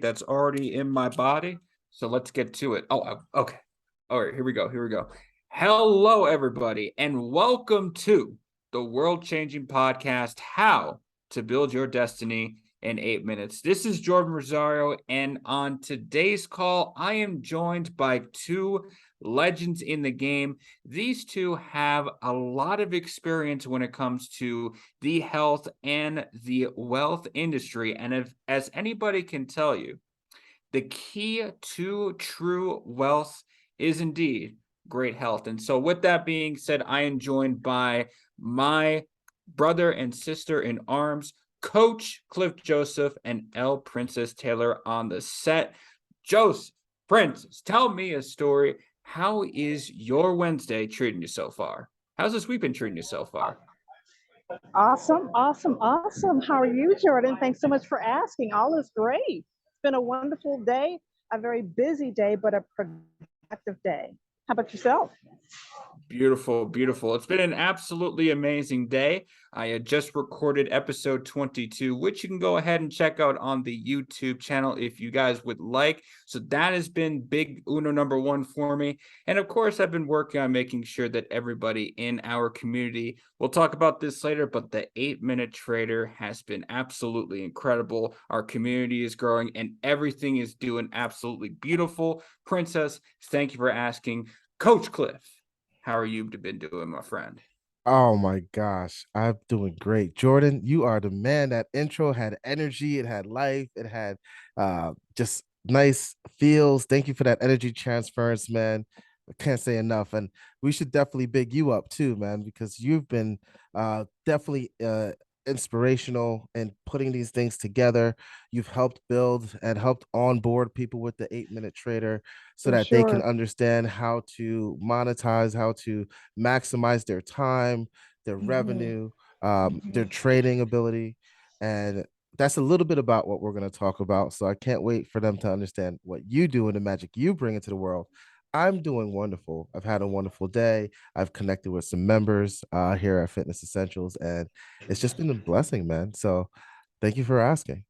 That's already in my body. So let's get to it. Okay. All right, here we go. Here we go. Hello, everybody, and welcome to the world changing podcast, How to Build Your Destiny in 8 Minutes. This is Jordan Rosario, and on today's call, I am joined by two legends in the game. These two have a lot of experience when it comes to the health and the wealth industry. And if, as anybody can tell you, the key to true wealth is indeed great health. And so, with that being said, I am joined by my brother and sister in arms, Coach Cliff Joseph and L Princess Taylor on the set. Joseph, Princess, tell me a story. How is your Wednesday treating you so far? How's this week been treating you so far? Awesome, awesome, awesome. How are you, Jordan? Thanks so much for asking. All is great. It's been a wonderful day, a very busy day, but a productive day. How about yourself? Beautiful, beautiful. It's been an absolutely amazing day. I had just recorded episode 22, which you can go ahead and check out on the YouTube channel if you guys would like. So that has been big Uno number one for me. And of course, I've been working on making sure that everybody in our community, we'll talk about this later, but the 8 Minute Trader has been absolutely incredible. Our community is growing and everything is doing absolutely beautiful. Princess, thank you for asking. Coach Cliff, how are you been doing, my friend? Oh my gosh, I'm doing great. Jordan, you are the man. That intro had energy, it had life, it had just nice feels. Thank you for that energy transference, man. I can't say enough. And we should definitely big you up too, man, because you've been definitely inspirational in putting these things together. You've helped build and helped onboard people with the 8 Minute Trader so For that they can sure. understand how to monetize, how to maximize their time, their Hmm. revenue, their Hmm. trading ability. And that's a little bit about what we're going to talk about. So I can't wait for them to understand what you do and the magic you bring into the world. I'm doing wonderful. I've had a wonderful day. I've connected with some members here at Fitness Essentials, and it's just been a blessing, man. So thank you for asking.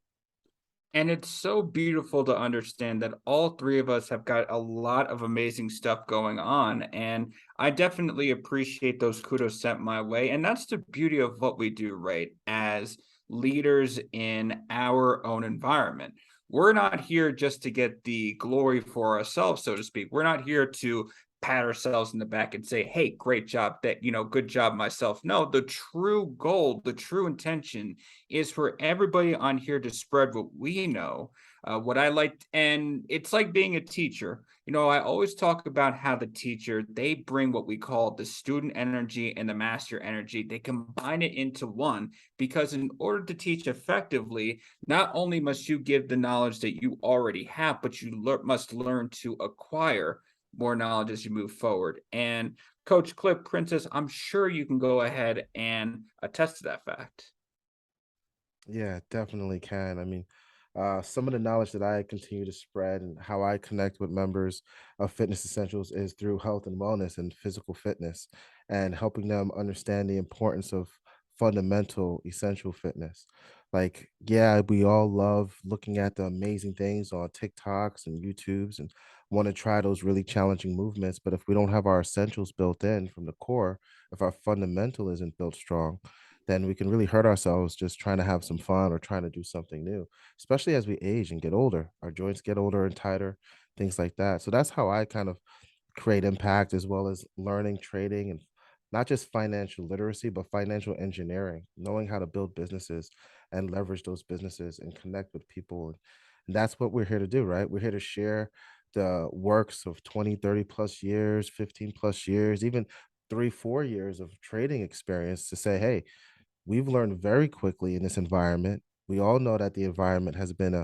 And it's so beautiful to understand that all three of us have got a lot of amazing stuff going on. And I definitely appreciate those kudos sent my way. And that's the beauty of what we do, right? As leaders in our own environment. We're not here just to get the glory for ourselves, so to speak. We're not here to pat ourselves in the back and say, hey, great job, good job myself. No, the true goal, the true intention is for everybody on here to spread what we know. What I like, and it's like being a teacher. I always talk about how the teacher, they bring what we call the student energy and the master energy. They combine it into one because in order to teach effectively, not only must you give the knowledge that you already have, but you must learn to acquire more knowledge as you move forward. And Coach Clip, Princess, I'm sure you can go ahead and attest to that fact. Yeah, definitely can. I mean, some of the knowledge that I continue to spread and how I connect with members of Fitness Essentials is through health and wellness and physical fitness and helping them understand the importance of fundamental, essential fitness. Like, yeah, we all love looking at the amazing things on TikToks and YouTubes and want to try those really challenging movements. But if we don't have our essentials built in from the core, if our fundamental isn't built strong, then we can really hurt ourselves just trying to have some fun or trying to do something new, especially as we age and get older. Our joints get older and tighter, things like that. So that's how I kind of create impact as well as learning, trading, and not just financial literacy, but financial engineering, knowing how to build businesses and leverage those businesses and connect with people. And that's what we're here to do, right? We're here to share the works of 20, 30 plus years, 15 plus years, even 3, 4 years of trading experience to say, hey, we've learned very quickly in this environment. We all know that the environment has been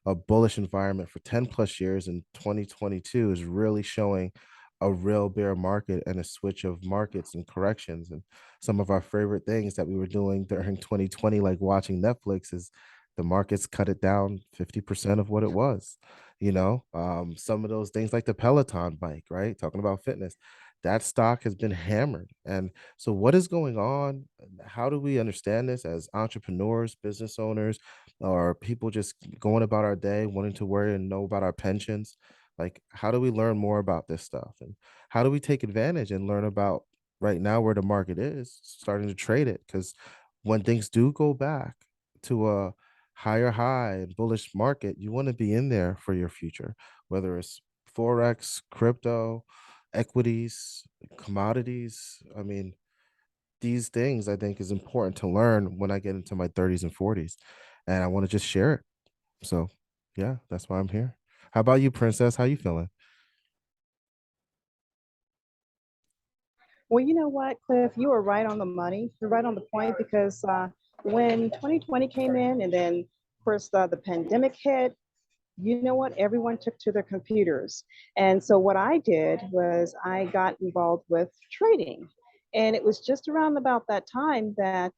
a bullish environment for 10 plus years, and 2022 is really showing a real bear market and a switch of markets and corrections. And some of our favorite things that we were doing during 2020, like watching Netflix, is the markets cut it down 50% of what it was. Some of those things like the Peloton bike, right? Talking about fitness, that stock has been hammered. And so, what is going on? How do we understand this as entrepreneurs, business owners, or people just going about our day, wanting to worry and know about our pensions? Like, how do we learn more about this stuff? And how do we take advantage and learn about right now where the market is, starting to trade it? Because when things do go back to a higher high and bullish market, you want to be in there for your future, whether it's Forex, crypto, equities, commodities. I mean, these things I think is important to learn when I get into my 30s and 40s. And I want to just share it. So yeah, that's why I'm here. How about you, Princess? How you feeling? Well, you know what, Cliff, you were right on the money. You're right on the point because when 2020 came in, and then of course the pandemic hit, you know what? Everyone took to their computers. And so what I did was I got involved with trading. And it was just around about that time that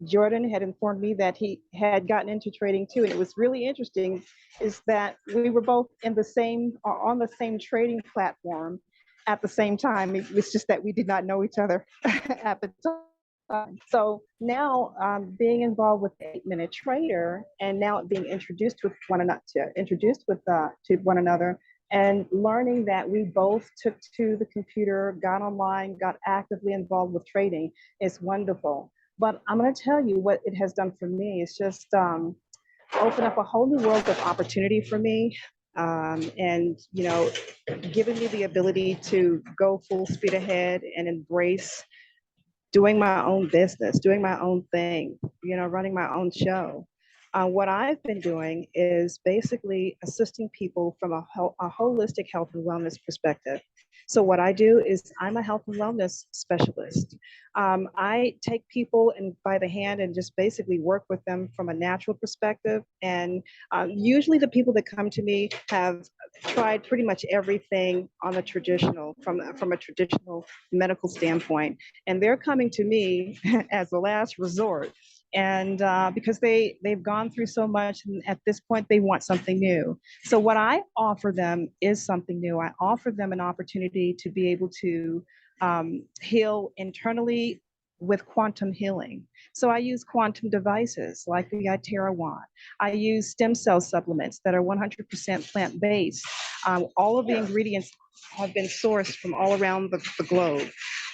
Jordan had informed me that he had gotten into trading too. And it was really interesting is that we were both in the same on the same trading platform at the same time. It was just that we did not know each other at the time. So now being involved with the 8 Minute Trader and now being introduced with one another, to one another, and learning that we both took to the computer, got online, got actively involved with trading is wonderful. But I'm going to tell you what it has done for me. It's just opened up a whole new world of opportunity for me. And giving me the ability to go full speed ahead and embrace doing my own business, doing my own thing, running my own show. What I've been doing is basically assisting people from a holistic health and wellness perspective. So, what I do is I'm a health and wellness specialist. I take people and by the hand and just basically work with them from a natural perspective. And usually, the people that come to me have tried pretty much everything on the traditional, from a traditional medical standpoint, and they're coming to me as a last resort, and because they've gone through so much, and at this point they want something new. So what I offer them is something new. I offer them an opportunity to be able to heal internally with quantum healing. So I use quantum devices like the iTerra wand. I use stem cell supplements that are 100% plant-based. All of the ingredients have been sourced from all around the globe.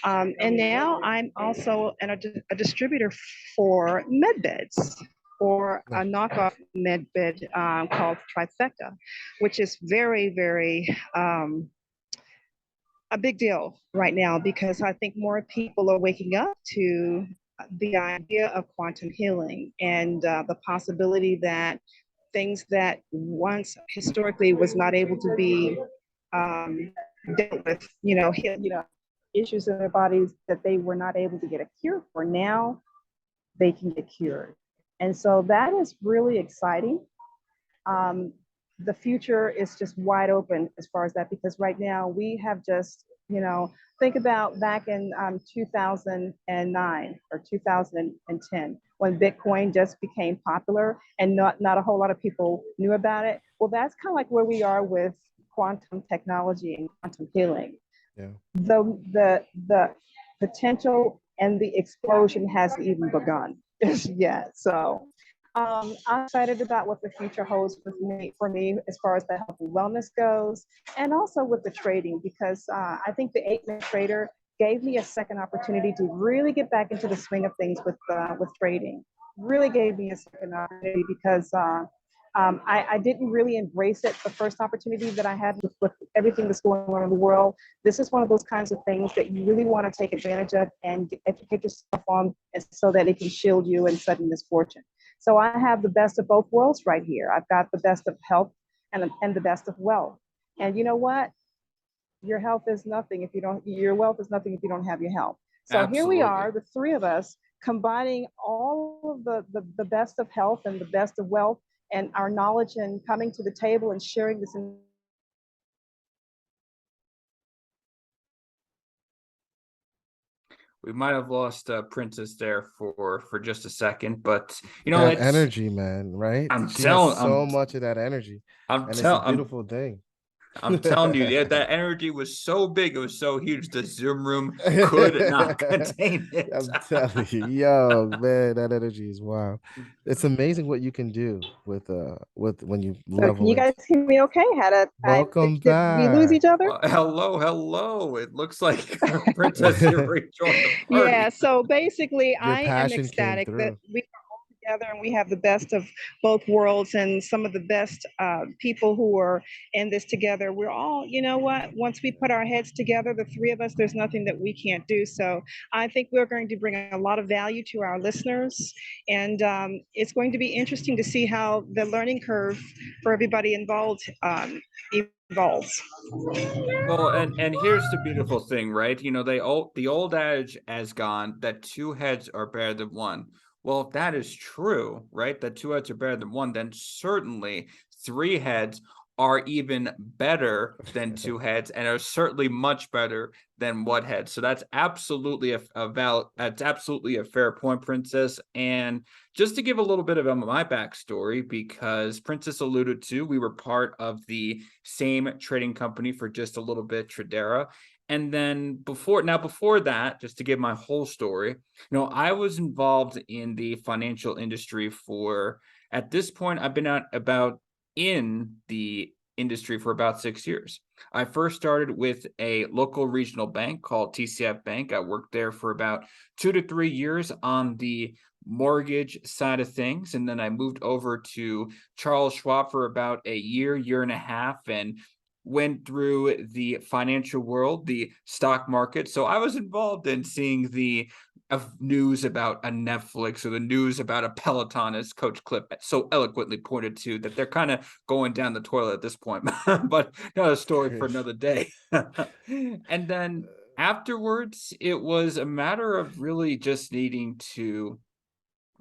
And now I'm also a distributor for med beds, or a Yeah. knockoff med bed called Trifecta, which is very, very a big deal right now because I think more people are waking up to the idea of quantum healing and the possibility that things that once historically was not able to be um, dealt with, issues in their bodies that they were not able to get a cure for. Now they can get cured. And so that is really exciting. Um, the future is just wide open as far as that, because right now we have just, think about back in 2009 or 2010 when Bitcoin just became popular and not a whole lot of people knew about it. Well, that's kind of like where we are with quantum technology and quantum healing. Yeah. The potential and the explosion hasn't even begun yet. So I'm excited about what the future holds for me as far as the health and wellness goes, and also with the trading, because I think the 8 Minute Trader gave me a second opportunity to really get back into the swing of things with trading. Really gave me a second opportunity because I didn't really embrace it the first opportunity that I had with everything that's going on in the world. This is one of those kinds of things that you really want to take advantage of and educate yourself on, so that it can shield you in sudden misfortune. So I have the best of both worlds right here. I've got the best of health and the best of wealth. And you know what? Your health is nothing if you don't, your wealth is nothing if you don't have your health. So here we Absolutely. are, the three of us, combining all of the best of health and the best of wealth and our knowledge, and coming to the table and sharing this. We might have lost Princess there for just a second, but That it's energy, man, right? I'm She has telling so much of that energy, I'm and it's a tell I'm beautiful thing. I'm telling you, yeah, that energy was so big, it was so huge, the Zoom room could not contain it. I'm telling you, yo, man, that energy is wild. It's amazing what you can do with when you So can level you into. guys hear me okay? Welcome Did we lose back. each other? Well, hello, hello. It looks like Princess here rejoined the Yeah, party. so basically Your I am passion came ecstatic that through. we are all together and we have the best of both worlds and some of the best people who are in this together. We're all, you know what, once we put our heads together, the three of us, there's nothing that we can't do. So I think we're going to bring a lot of value to our listeners, and it's going to be interesting to see how the learning curve for everybody involved evolves. Well, and here's the beautiful thing, right? You know, the old adage has gone that two heads are better than one. Well, if that is true, right? That two heads are better than one, then certainly three heads are even better than two heads and are certainly much better than one head. So that's absolutely that's absolutely a fair point, Princess. And just to give a little bit of my backstory, because Princess alluded to, we were part of the same trading company for just a little bit, Tradera. And then before that, just to give my whole story, I was involved in the financial industry for, at this point, I've been at about in the industry for about 6 years. I first started with a local regional bank called TCF Bank. I worked there for about 2 to 3 years on the mortgage side of things. And then I moved over to Charles Schwab for about a year and a half, and went through the financial world, the stock market. So I was involved in seeing the news about a Netflix or the news about a Peloton, as Coach Clip so eloquently pointed to, that they're kind of going down the toilet at this point. But another story for another day. And then afterwards, it was a matter of really just needing to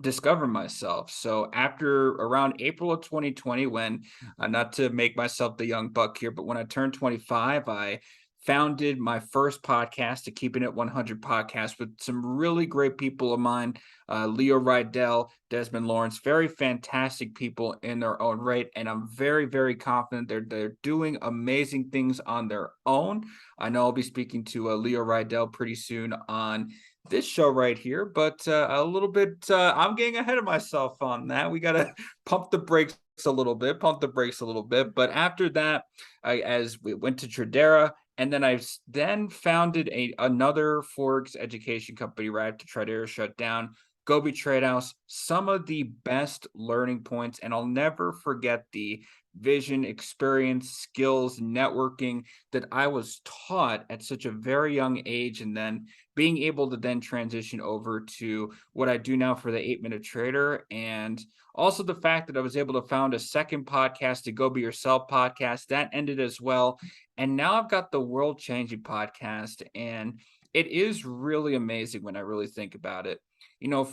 discover myself. So after around April of 2020, when not to make myself the young buck here, but when I turned 25, I founded my first podcast, the Keeping It 100 podcast, with some really great people of mine, Leo Rydell, Desmond Lawrence, very fantastic people in their own right. And I'm very, very confident they're doing amazing things on their own. I know I'll be speaking to Leo Rydell pretty soon on this show right here, but a little bit, I'm getting ahead of myself on that. We got to pump the brakes a little bit, pump the brakes a little bit. But after that, as we went to Tradera, and then then founded another Forex education company right after Tradera shut down, Gobi Trade House. Some of the best learning points, and I'll never forget the vision, experience, skills, networking that I was taught at such a very young age, and then being able to then transition over to what I do now for the 8 Minute Trader. And also the fact that I was able to found a second podcast, the Go Be Yourself podcast, that ended as well. And now I've got the World Changing podcast. And it is really amazing when I really think about it.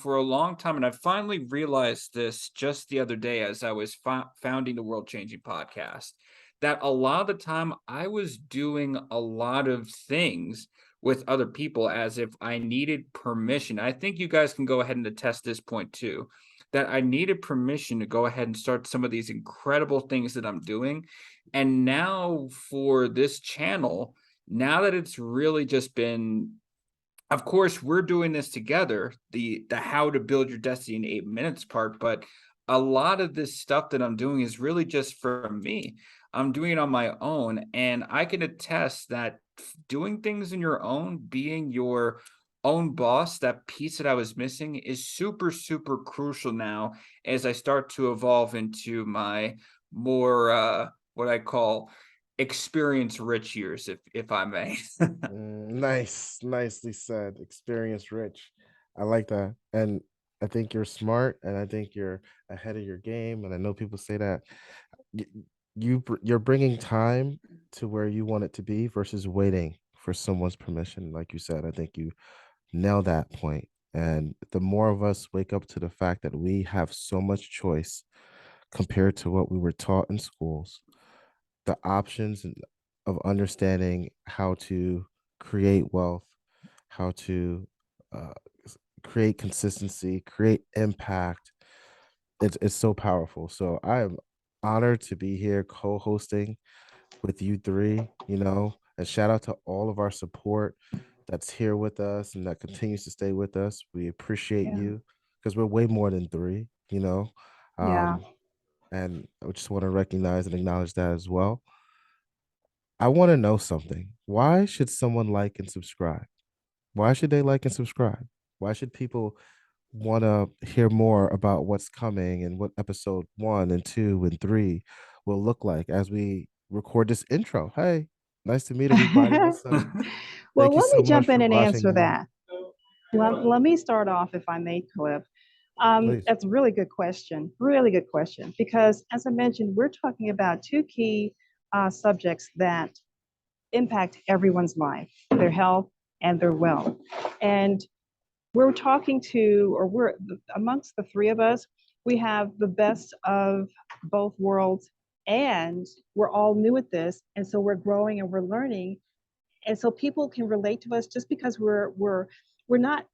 For a long time, and I finally realized this just the other day as I was founding the World Changing podcast, that a lot of the time I was doing a lot of things with other people as if I needed permission. I think you guys can go ahead and attest this point too, that I needed permission to go ahead and start some of these incredible things that I'm doing. And now for this channel, now that it's really just been, of course, we're doing this together, the how to build your destiny in 8 minutes part, but a lot of this stuff that I'm doing is really just for me. I'm doing it on my own, and I can attest that doing things on your own, being your own boss, that piece that I was missing is super, super crucial now as I start to evolve into my more what I call experience rich years, if I may. Nice, nicely said. Experience rich. I like that. And I think you're smart and I think you're ahead of your game. And I know people say that y- you're bringing time to where you want it to be versus waiting for someone's permission. Like you said, I think you nailed that point. And the more of us wake up to the fact that we have so much choice compared to what we were taught in schools, the options of understanding how to create wealth, how to uh, create consistency, create impact. It's so powerful. So I am honored to be here co-hosting with you three, and shout out to all of our support that's here with us and that continues to stay with us. We appreciate Yeah. you because we're way more than three. Yeah. Um, and I just want to recognize and acknowledge that as well. I want to know something. Why should someone like and subscribe? Why should they like and subscribe? Why should people want to hear more about what's coming and what episode 1 and 2 and 3 will look like as we record this intro? Hey, nice to meet everybody. What's up? Well, Thank you let me so much jump in for and watching, answer y'all. that. Let me start off, if I may, Cliff. Please. That's a really good question, because as I mentioned, we're talking about two key subjects that impact everyone's life, their health and their wealth. And we're talking to, or we're amongst the three of us, we have the best of both worlds, and we're all new at this. And so we're growing and we're learning. And so people can relate to us just because we're not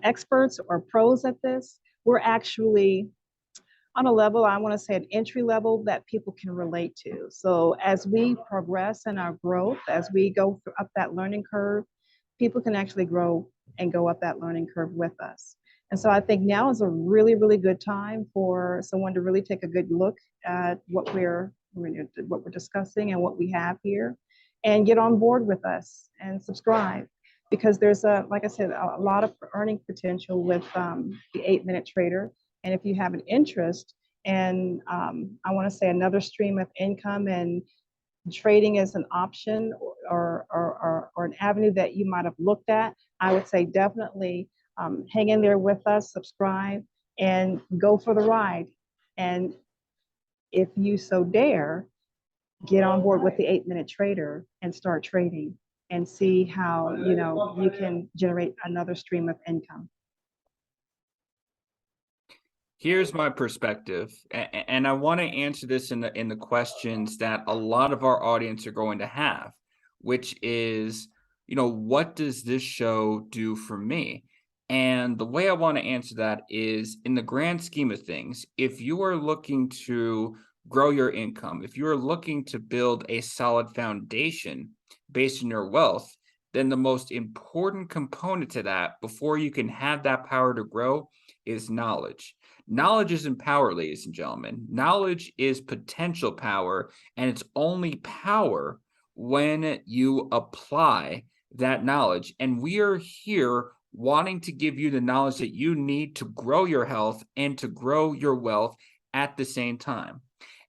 experts or pros at this. We're actually on a level, I want to say an entry level that people can relate to. So as we progress in our growth, as we go up that learning curve, people can actually grow and go up that learning curve with us. And so I think now is a really, really good time for someone to really take a good look at what we're discussing and what we have here, and get on board with us and subscribe, because there's like I said, a lot of earning potential with the 8 Minute Trader. And if you have an interest in, I want to say, another stream of income, and trading as an option, or an avenue that you might have looked at, I would say definitely hang in there with us, subscribe, and go for the ride. And if you so dare, get on board with the 8 Minute Trader and start trading and see how you can generate another stream of income. Here's my perspective, and I want to answer this in the questions that a lot of our audience are going to have, which is, what does this show do for me? And the way I want to answer that is, in the grand scheme of things, if you are looking to grow your income, if you are looking to build a solid foundation based on your wealth, then the most important component to that, before you can have that power to grow, is knowledge. Knowledge isn't power, ladies and gentlemen. Knowledge is potential power, and it's only power when you apply that knowledge. And we are here wanting to give you the knowledge that you need to grow your health and to grow your wealth at the same time.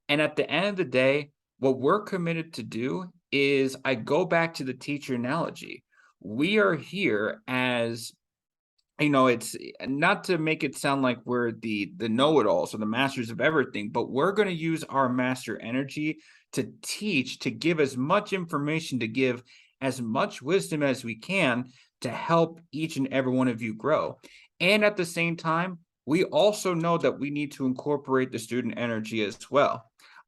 And at the end of the day, what we're committed to do is, I go back to the teacher analogy. We are here as, it's not to make it sound like we're the know-it-alls or the masters of everything, but we're going to use our master energy to teach, to give as much information, to give as much wisdom as we can, to help each and every one of you grow. And at the same time, we also know that we need to incorporate the student energy as well.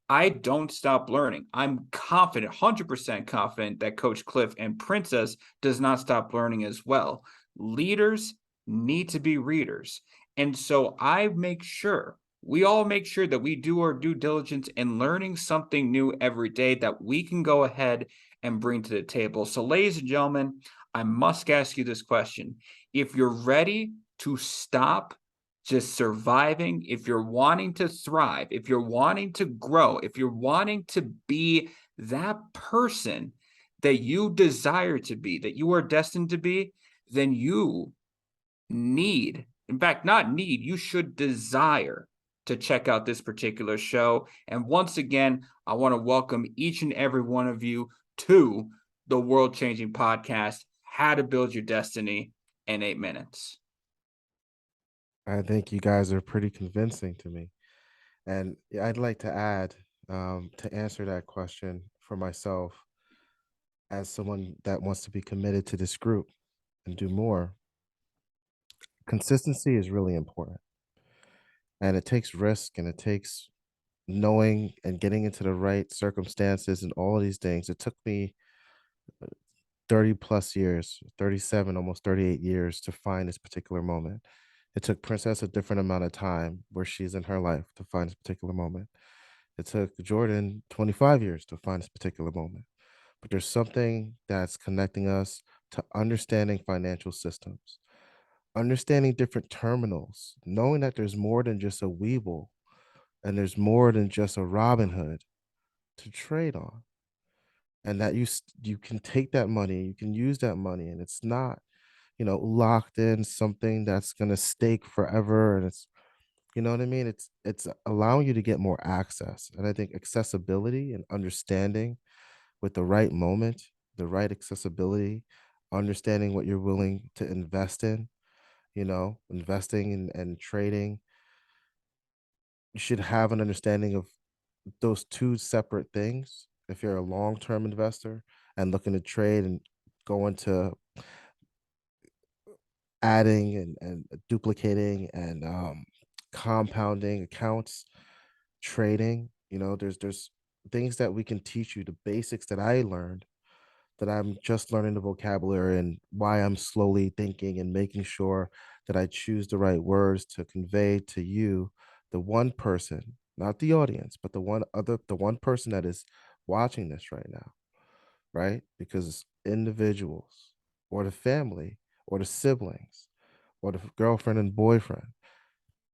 I don't stop learning. I'm confident, 100% confident, that Coach Cliff and Princess does not stop learning as well. Leaders need to be readers. And so we all make sure that we do our due diligence in learning something new every day that we can go ahead and bring to the table. So, ladies and gentlemen, I must ask you this question. If you're ready to stop just surviving, if you're wanting to thrive, if you're wanting to grow, if you're wanting to be that person that you desire to be, that you are destined to be, then you need, in fact, not need, you should desire to check out this particular show. And once again, I want to welcome each and every one of you to the world changing podcast, How to Build Your Destiny in 8 Minutes. I think you guys are pretty convincing to me. And yeah, I'd like to add, to answer that question for myself, as someone that wants to be committed to this group and do more, consistency is really important. And it takes risk and it takes knowing and getting into the right circumstances and all of these things. It took me 30 plus years, 37, almost 38 years to find this particular moment. It took Princess a different amount of time where she's in her life to find this particular moment. It took Jordan 25 years to find this particular moment. But there's something that's connecting us to understanding financial systems, understanding different terminals, knowing that there's more than just a Weeble and there's more than just a Robin Hood to trade on. And that you can take that money, you can use that money, and it's not, locked in something that's gonna stake forever. And it's, you know what I mean? It's allowing you to get more access. And I think accessibility and understanding with the right moment, the right accessibility, understanding what you're willing to invest in, investing and trading. You should have an understanding of those two separate things. If you're a long-term investor and looking to trade and go into adding and duplicating and compounding accounts, trading, there's things that we can teach you, the basics that I learned, that I'm just learning the vocabulary and why I'm slowly thinking and making sure that I choose the right words to convey to you, the one person, not the audience, but the one person that is watching this right now, right? Because individuals or the family or the siblings or the girlfriend and boyfriend,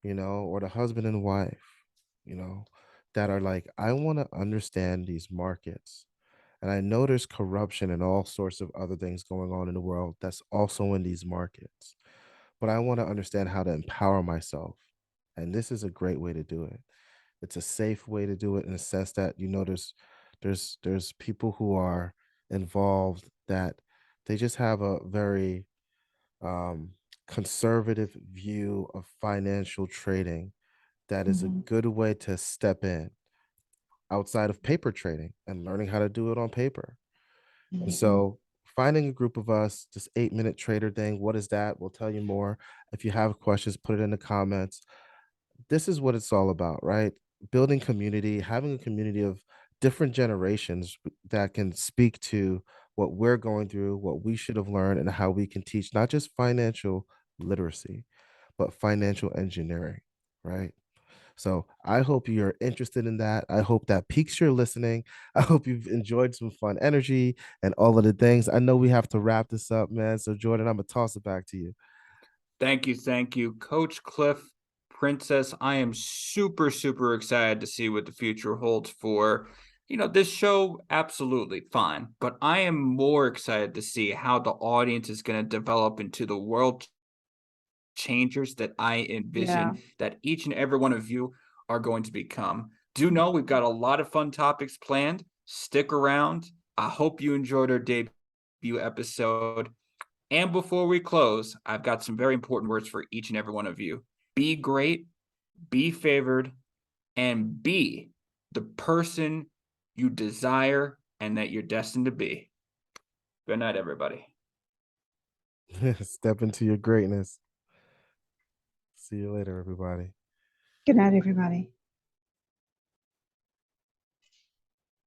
or the husband and wife, you know, that are like, I want to understand these markets. And I know there's corruption and all sorts of other things going on in the world that's also in these markets. But I want to understand how to empower myself. And this is a great way to do it. It's a safe way to do it in the sense that, there's people who are involved that they just have a very um conservative view of financial trading that is a Mhm. good way to step in outside of paper trading and learning how to do it on paper. And Mhm. so finding a group of us, this 8-minute trader thing, what is that? We'll tell you more. If you have questions, put it in the comments. This is what it's all about, right? Building community, having a community of different generations that can speak to what we're going through, what we should have learned, and how we can teach not just financial literacy, but financial engineering, right? So I hope you're interested in that. I hope that piques your listening. I hope you've enjoyed some fun energy and all of the things. I know we have to wrap this up, man. So Jordan, I'm gonna toss it back to you. Thank you, Coach Cliff, Princess. I am super, super excited to see what the future holds for, this show. Absolutely fine, but I am more excited to see how the audience is going to develop into the world changers that I Yeah. envision that each and every one of you are going to become. Do know we've got a lot of fun topics planned. Stick around. I hope you enjoyed our debut episode. And before we close, I've got some very important words for each and every one of you. Be great, be favored, and be the person you desire and that you're destined to be. Good night, everybody. Step into your greatness. See you later, everybody. Good night, everybody.